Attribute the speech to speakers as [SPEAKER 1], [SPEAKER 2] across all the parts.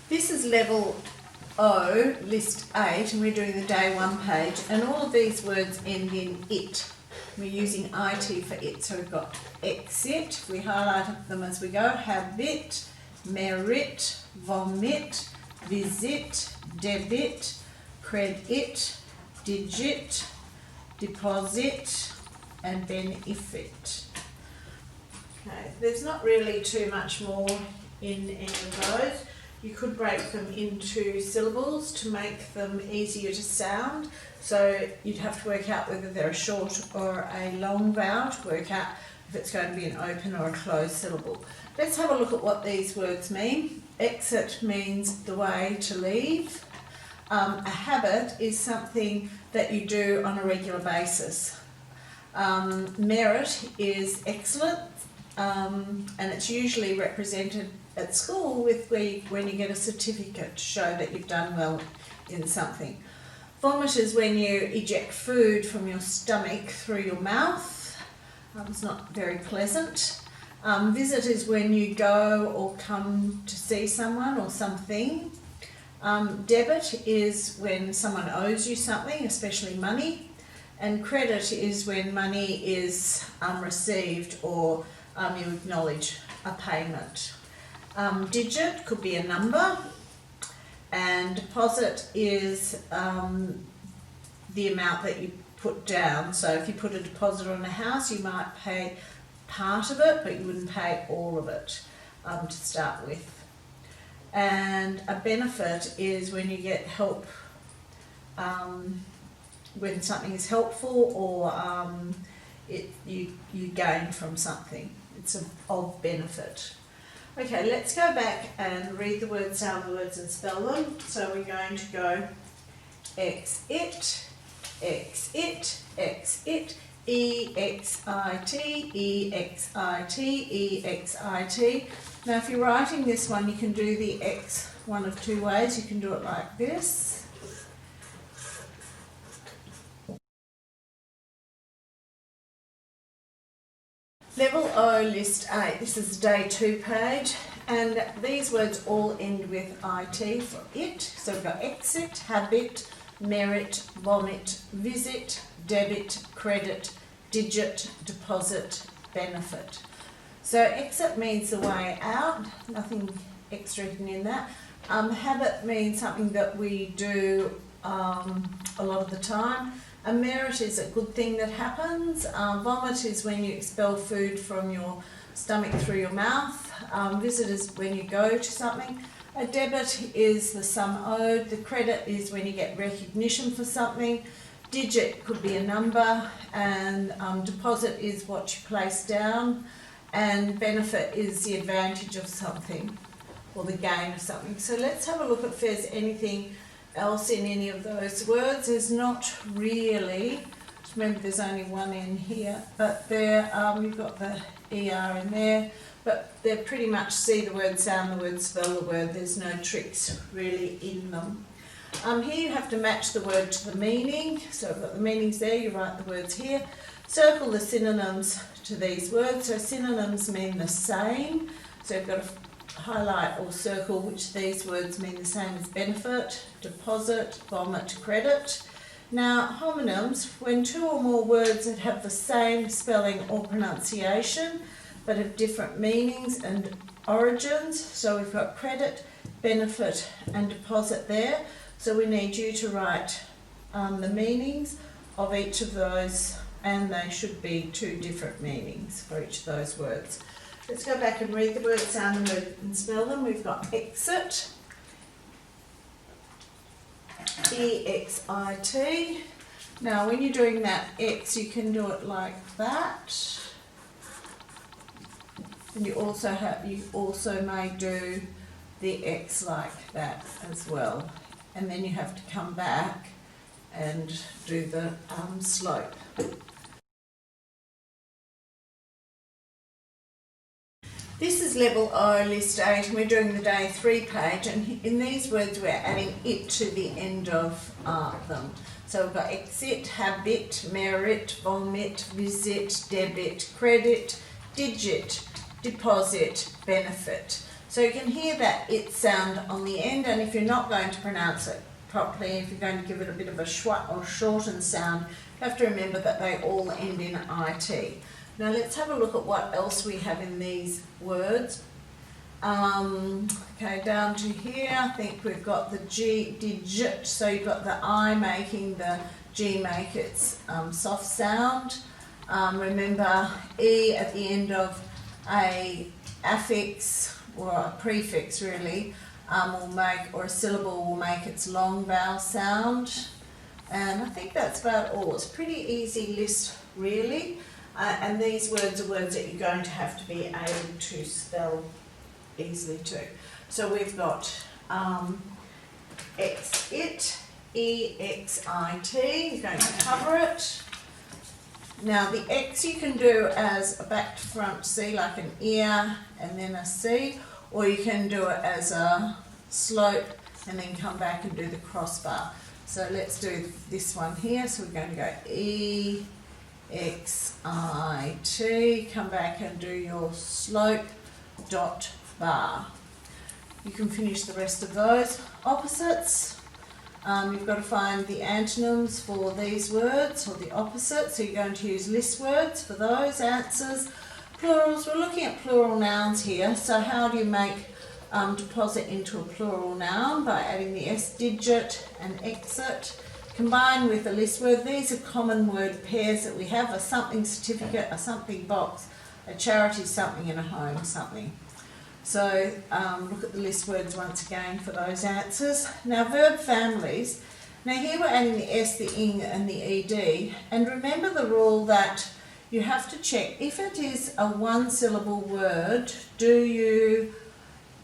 [SPEAKER 1] This is level O, list 8, and we're doing the day 1 page, and all of these words end in it. We're using IT for it, so we've got exit, we highlighted them as we go, habit, merit, vomit, visit, debit, credit, digit, deposit, and benefit. Okay, there's not really too much more in any of those. You could break them into syllables to make them easier to sound. So you'd have to work out whether they're a short or a long vowel to work out if it's going to be an open or a closed syllable. Let's have a look at what these words mean. Exit means the way to leave. A habit is something that you do on a regular basis. Merit is excellent, and it's usually represented at school with when you get a certificate to show that you've done well in something. Vomit is when you eject food from your stomach through your mouth. It's not very pleasant. Visit is when you go or come to see someone or something. Debit is when someone owes you something, especially money. And credit is when money is received or you acknowledge a payment. Digit could be a number, and deposit is the amount that you put down. So if you put a deposit on a house, you might pay part of it, but you wouldn't pay all of it to start with. And a benefit is when you get help, when something is helpful or you gain from something. It's of benefit. Okay, let's go back and read the words, sound the words and spell them. So we're going to go exit, exit, exit, E-X-I-T, E-X-I-T, E-X-I-T. Now if you're writing this one, you can do the X one of two ways. You can do it like this. Level O, list 8, this is the day 2 page, and these words all end with IT for it. So we've got exit, habit, merit, vomit, visit, debit, credit, digit, deposit, benefit. So exit means the way out, nothing extra hidden in that. Habit means something that we do a lot of the time. A merit is a good thing that happens. Vomit is when you expel food from your stomach through your mouth. Visit is when you go to something. A debit is the sum owed. The credit is when you get recognition for something. Digit could be a number, and deposit is what you place down. And benefit is the advantage of something or the gain of something. So let's have a look if there's anything else in any of those words. There's not really. Remember, there's only one in here, but there you've got the ER in there, but they're pretty much see the word, sound the word, spell the word. There's no tricks really in them. Here you have to match the word to the meaning. So I've got the meanings there, you write the words here. Circle the synonyms to these words. So synonyms mean the same. So you've got to highlight or circle which these words mean the same as benefit, deposit, vomit, credit. Now, homonyms, when two or more words that have the same spelling or pronunciation but have different meanings and origins. So we've got credit, benefit and deposit there. So we need you to write the meanings of each of those, and they should be two different meanings for each of those words. Let's go back and read the word, sound the word and spell them. We've got exit, E-X-I-T. Now when you're doing that X, you can do it like that. And you also may do the X like that as well. And then you have to come back and do the slope. This is level O, list 8, and we're doing the day 3 page, and in these words we're adding it to the end of them. So we've got exit, habit, merit, vomit, visit, debit, credit, digit, deposit, benefit. So you can hear that it sound on the end, and if you're not going to pronounce it properly, if you're going to give it a bit of a schwa or shortened sound, you have to remember that they all end in IT. Now let's have a look at what else we have in these words. Okay, down to here, I think we've got the G digit, so you've got the I making the G make its soft sound. Remember, E at the end of a affix or a prefix really will make, or a syllable will make its long vowel sound. And I think that's about all. It's a pretty easy list really, and these words are words that you're going to have to be able to spell easily too. So we've got exit, E-X-I-T, you're going to cover it. Now the X you can do as a back to front C, like an ear and then a C, or you can do it as a slope and then come back and do the crossbar. So let's do this one here. So we're going to go E-X-I-T, come back and do your slope dot bar. You can finish the rest of those. Opposites, you've got to find the antonyms for these words, or the opposite, so you're going to use list words for those answers. Plurals, we're looking at plural nouns here, so how do you make deposit into a plural noun? By adding the S digit and exit, combined with a list word. These are common word pairs that we have: a something certificate, a something box, a charity something, and a home something. So look at the list words once again for those answers. Now verb families. Now here we're adding the S, the ing and the ed, and remember the rule that you have to check if it is a one syllable word, do you,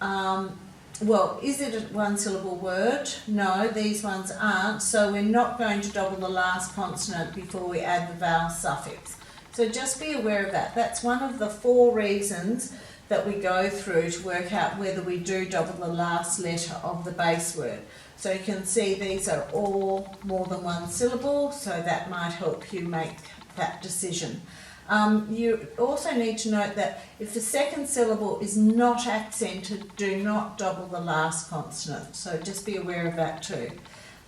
[SPEAKER 1] is it a one syllable word? No, these ones aren't, so we're not going to double the last consonant before we add the vowel suffix. So just be aware of that. That's one of the 4 reasons that we go through to work out whether we do double the last letter of the base word. So you can see these are all more than one syllable, so that might help you make that decision. You also need to note that if the second syllable is not accented, do not double the last consonant. So just be aware of that too.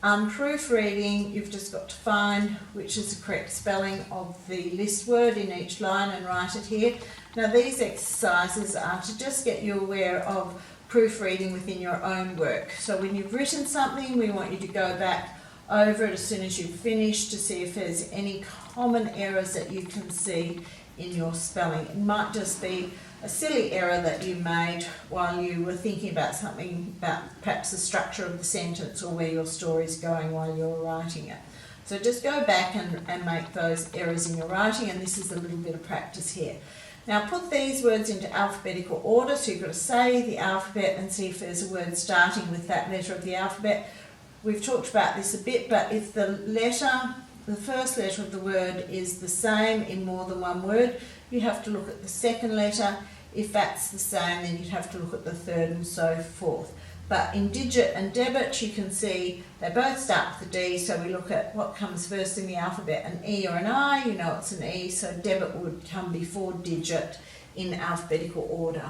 [SPEAKER 1] Proofreading, you've just got to find which is the correct spelling of the list word in each line and write it here. Now these exercises are to just get you aware of proofreading within your own work. So when you've written something, we want you to go back over it as soon as you've finished to see if there's any common errors that you can see in your spelling. It might just be a silly error that you made while you were thinking about something, about perhaps the structure of the sentence or where your story's going while you're writing it. So just go back and make those errors in your writing, and this is a little bit of practice here. Now put these words into alphabetical order, so you've got to say the alphabet and see if there's a word starting with that letter of the alphabet. We've talked about this a bit, but if the first letter of the word is the same in more than one word, you have to look at the second letter. If that's the same, then you'd have to look at the third and so forth. But in digit and debit, you can see they both start with a D, so we look at what comes first in the alphabet, an E or an I, you know it's an E, so debit would come before digit in alphabetical order.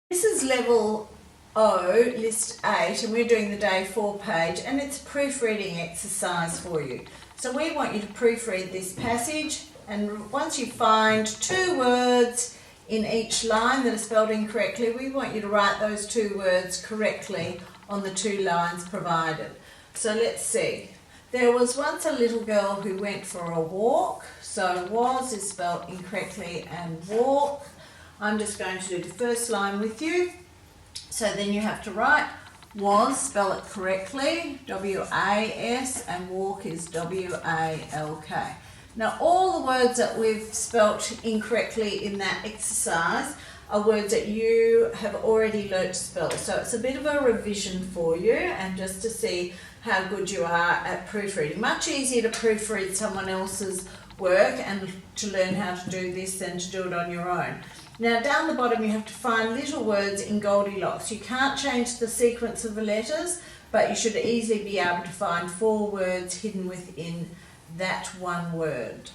[SPEAKER 1] This is level O, list 8, and we're doing the day 4 page, and it's a proofreading exercise for you. So we want you to proofread this passage, and once you find 2 words in each line that are spelled incorrectly, we want you to write those 2 words correctly on the 2 lines provided. So let's see. There was once a little girl who went for a walk. So was is spelled incorrectly and walk. I'm just going to do the first line with you. So then you have to write was, spell it correctly, W-A-S, and walk is W-A-L-K. Now all the words that we've spelt incorrectly in that exercise are words that you have already learnt to spell. So it's a bit of a revision for you, and just to see how good you are at proofreading. Much easier to proofread someone else's work and to learn how to do this than to do it on your own. Now down the bottom you have to find little words in Goldilocks. You can't change the sequence of the letters, but you should easily be able to find 4 words hidden within that one word.